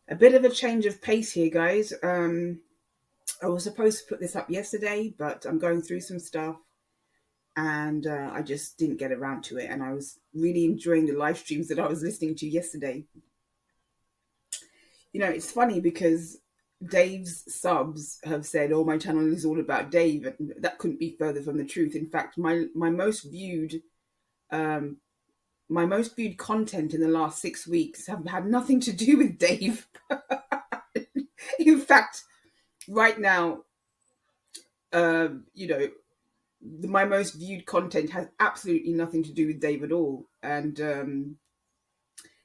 A bit of a change of pace here, guys. I was supposed to put this up yesterday, but I'm going through some stuff and I just didn't get around to it. And I was really enjoying the live streams that I was listening to yesterday. You know, it's funny because Dave's subs have said, "Oh, my channel is all about Dave," and that couldn't be further from the truth. In fact, um, my most viewed content in the last 6 weeks have had nothing to do with Dave. In fact, right now, you know, my most viewed content has absolutely nothing to do with Dave at all. And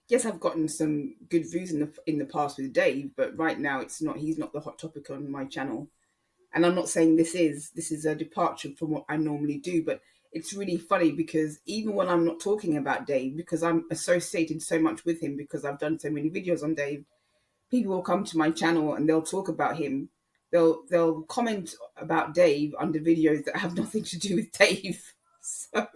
yes, I've gotten some good views in the past with Dave, but right now it's not. He's not the hot topic on my channel. And I'm not saying this is a departure from what I normally do, but it's really funny because even when I'm not talking about Dave, because I'm associated so much with him, because I've done so many videos on Dave, people will come to my channel and they'll talk about him. They'll comment about Dave under videos that have nothing to do with Dave. So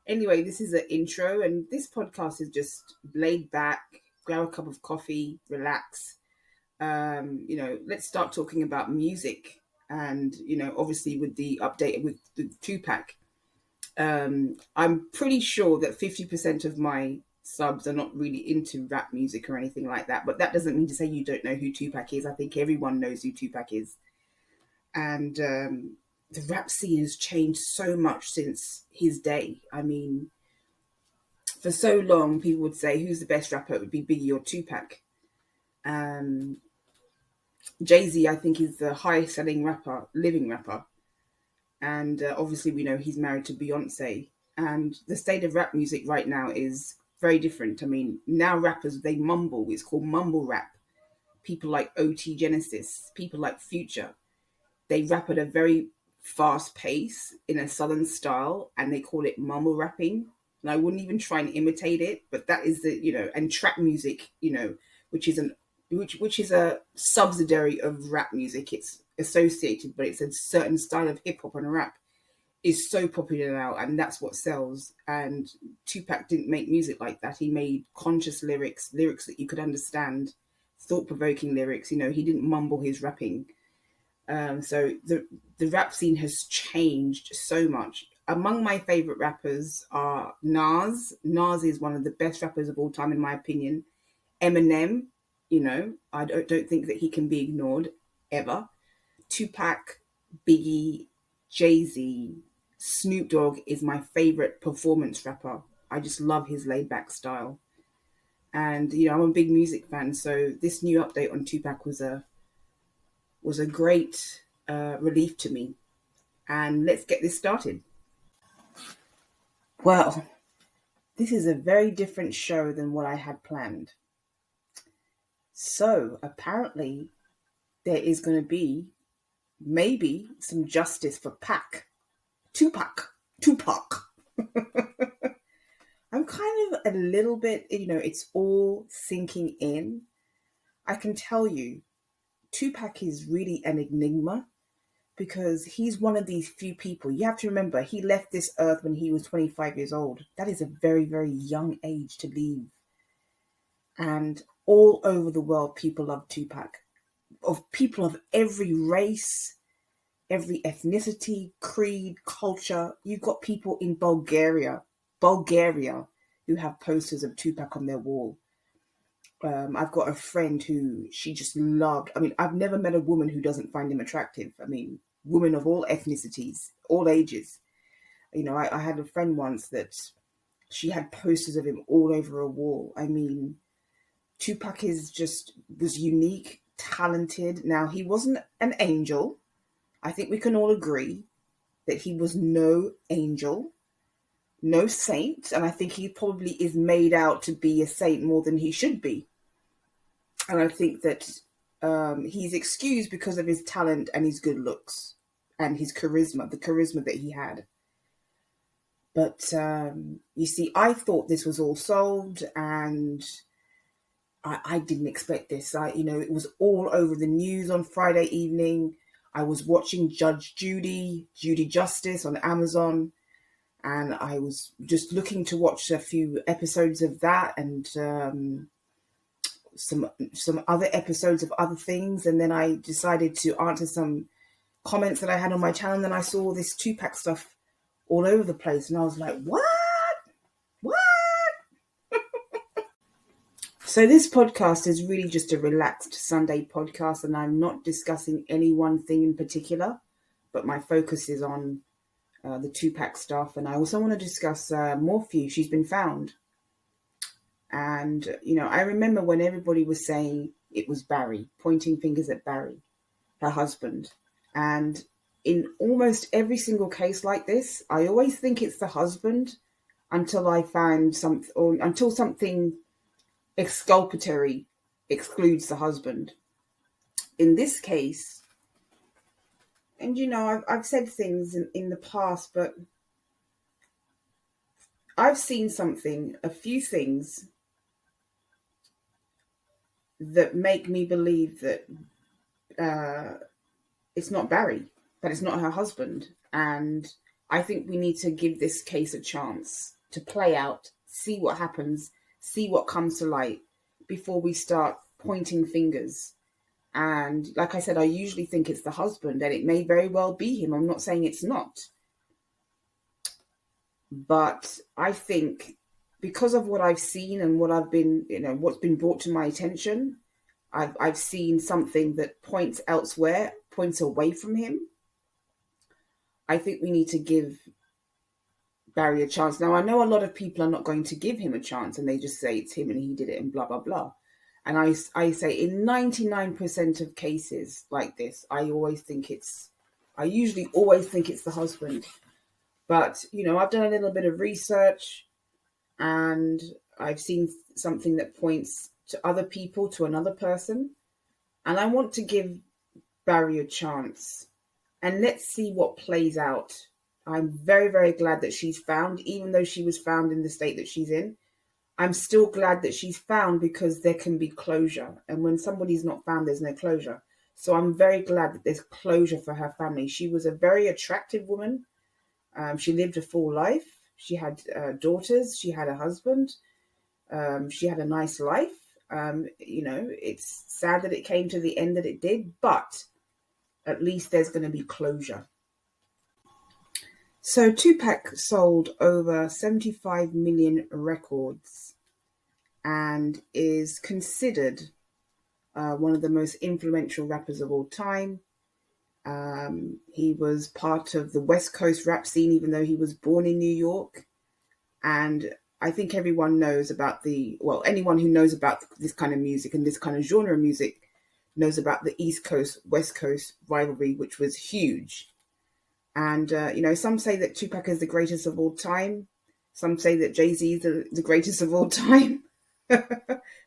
anyway, this is an intro, and this podcast is just laid back, grab a cup of coffee, relax. Let's start talking about music. And, obviously with the update with Tupac, I'm pretty sure that 50% of my subs are not really into rap music or anything like that. But that doesn't mean to say you don't know who Tupac is. I think everyone knows who Tupac is. And the rap scene has changed so much since his day. I mean, for so long, people would say, who's the best rapper? It would be Biggie or Tupac. Jay-Z, I think, is the highest selling living rapper. And obviously we know he's married to Beyonce. And the state of rap music right now is very different. I mean, now rappers, they mumble. It's called mumble rap. People like OT Genesis, people like Future, they rap at a very fast pace in a southern style, and they call it mumble rapping. And I wouldn't even try and imitate it, but that is and trap music, which is a subsidiary of rap music. It's associated, but it's a certain style of hip hop and rap is so popular now, and that's what sells. And Tupac didn't make music like that. He made conscious lyrics that you could understand, thought-provoking lyrics. He didn't mumble his rapping. So the rap scene has changed so much. Among my favorite rappers are Nas. Nas is one of the best rappers of all time, in my opinion. Eminem, I don't think that he can be ignored ever. Tupac, Biggie, Jay-Z, Snoop Dogg is my favorite performance rapper. I just love his laid-back style. And, I'm a big music fan, so this new update on Tupac was a great relief to me. And let's get this started. Well, this is a very different show than what I had planned. So apparently there is going to be maybe some justice for Tupac. I'm kind of a little bit, it's all sinking in. I can tell you, Tupac is really an enigma because he's one of these few people. You have to remember, he left this earth when he was 25 years old. That is a very, very young age to leave. And all over the world, people love Tupac. Of people of every race, every ethnicity, creed, culture. You've got people in Bulgaria, who have posters of Tupac on their wall. I've got a friend who she just loved. I mean, I've never met a woman who doesn't find him attractive. I mean, women of all ethnicities, all ages. I had a friend once that she had posters of him all over a wall. I mean, Tupac was unique, talented. Now, he wasn't an angel. I think we can all agree that he was no angel, no saint. And I think he probably is made out to be a saint more than he should be. And I think that he's excused because of his talent and his good looks and his charisma, the charisma that he had. But you see, I thought this was all solved, and I didn't expect this. It was all over the news on Friday evening. I was watching Judge Judy Justice on Amazon, and I was just looking to watch a few episodes of that. And some other episodes of other things, and then I decided to answer some comments that I had on my channel, and then I saw all this Tupac stuff all over the place, and I was like, what? So this podcast is really just a relaxed Sunday podcast, and I'm not discussing any one thing in particular, but my focus is on the Tupac stuff. And I also want to discuss MORPHEW. She's been found. And, I remember when everybody was saying it was Barry, pointing fingers at Barry, her husband. And in almost every single case like this, I always think it's the husband until I find something, or until something exculpatory excludes the husband. In this case, and I've said things in the past, but I've seen a few things that make me believe that it's not Barry, that it's not her husband. And I think we need to give this case a chance to play out, see what happens, see what comes to light before we start pointing fingers. And like I said, I usually think it's the husband, and it may very well be him. I'm not saying it's not. But I think because of what I've seen and what I've been, what's been brought to my attention, I've seen something that points elsewhere, points away from him. I think we need to give Barry a chance. Now, I know a lot of people are not going to give him a chance, and they just say it's him and he did it and blah, blah, blah. And I say in 99% of cases like this, I usually always think it's the husband. But, I've done a little bit of research, and I've seen something that points to other people, to another person. And I want to give Barry a chance. And let's see what plays out. I'm very, very glad that she's found, even though she was found in the state that she's in. I'm still glad that she's found, because there can be closure. And when somebody's not found, there's no closure. So I'm very glad that there's closure for her family. She was a very attractive woman. She lived a full life. She had daughters. She had a husband. She had a nice life. It's sad that it came to the end that it did, but at least there's going to be closure. So Tupac sold over 75 million records and is considered one of the most influential rappers of all time. He was part of the West Coast rap scene, even though he was born in New York. And I think everyone knows about anyone who knows about this kind of music and this kind of genre of music knows about the East Coast, West Coast rivalry, which was huge. And, some say that Tupac is the greatest of all time. Some say that Jay-Z is the greatest of all time.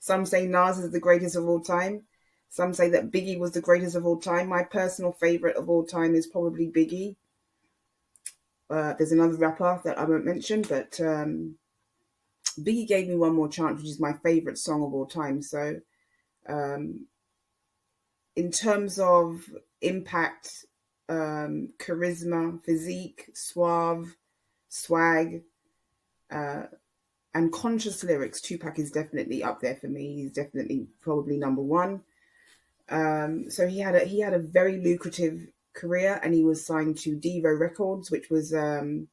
Some say Nas is the greatest of all time. Some say that Biggie was the greatest of all time. My personal favorite of all time is probably Biggie. There's another rapper that I won't mention, but Biggie gave me One More Chance, which is my favorite song of all time. So in terms of impact, charisma, physique, suave, swag, and conscious lyrics, Tupac is definitely up there for me. He's definitely probably number one. So he had a very lucrative career, and he was signed to Devo Records, which was the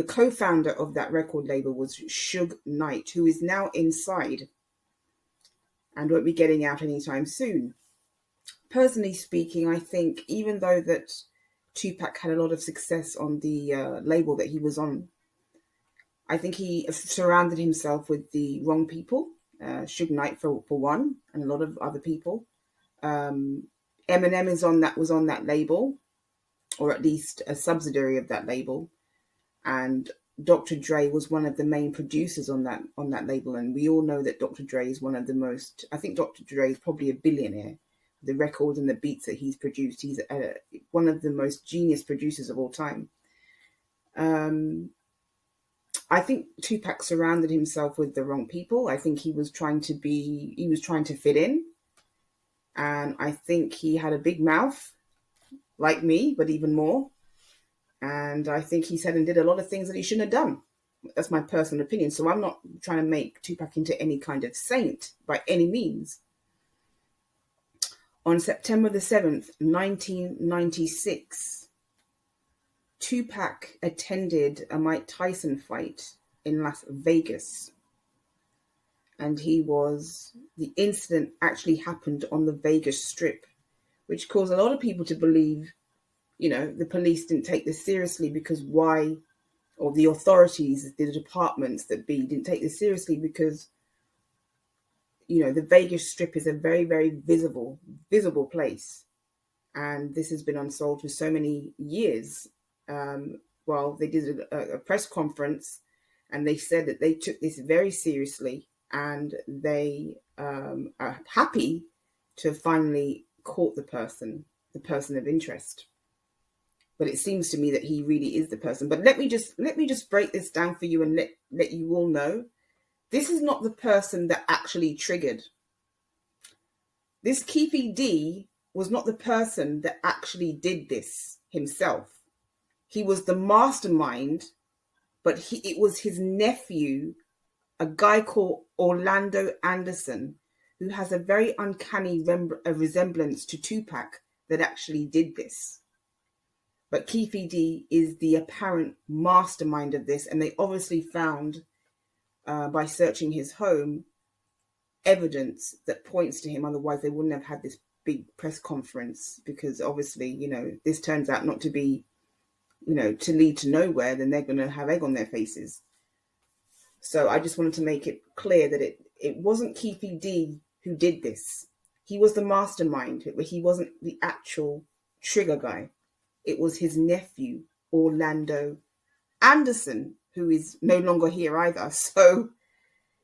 co-founder of that record label was Suge Knight, who is now inside and won't be getting out anytime soon. Personally speaking, I think even though that Tupac had a lot of success on the label that he was on, I think he surrounded himself with the wrong people. Suge Knight for one, and a lot of other people. Eminem was on that label, or at least a subsidiary of that label, and Dr. Dre was one of the main producers on that label. And we all know that Dr. Dre is one of the most. I think Dr. Dre is probably a billionaire. The records and the beats that he's produced, he's one of the most genius producers of all time. I think Tupac surrounded himself with the wrong people. I think he was trying to fit in. And I think he had a big mouth, like me, but even more. And I think he said and did a lot of things that he shouldn't have done. That's my personal opinion. So I'm not trying to make Tupac into any kind of saint by any means. On September the 7th, 1996, Tupac attended a Mike Tyson fight in Las Vegas. And the incident actually happened on the Vegas Strip, which caused a lot of people to believe, the police didn't take this seriously because why, or the authorities, the departments that be, didn't take this seriously because, the Vegas Strip is a very, very visible place. And this has been unsolved for so many years. They did a press conference and they said that they took this very seriously and they are happy to have finally caught the person of interest. But it seems to me that he really is the person. But let me just break this down for you and let you all know. This is not the person that actually triggered. This Keefe D was not the person that actually did this himself. He was the mastermind, but it was his nephew, a guy called Orlando Anderson, who has a very uncanny resemblance to Tupac, that actually did this. But Keefe D is the apparent mastermind of this, and they obviously found, by searching his home, evidence that points to him. Otherwise, they wouldn't have had this big press conference, because obviously, this turns out not to be, to lead to nowhere, then they're going to have egg on their faces. So I just wanted to make it clear that it wasn't Keefe D who did this. He was the mastermind, but he wasn't the actual trigger guy. It was his nephew, Orlando Anderson, who is no longer here either. So,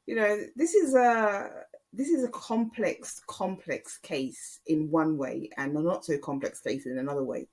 this is a complex case in one way, and a not so complex case in another way.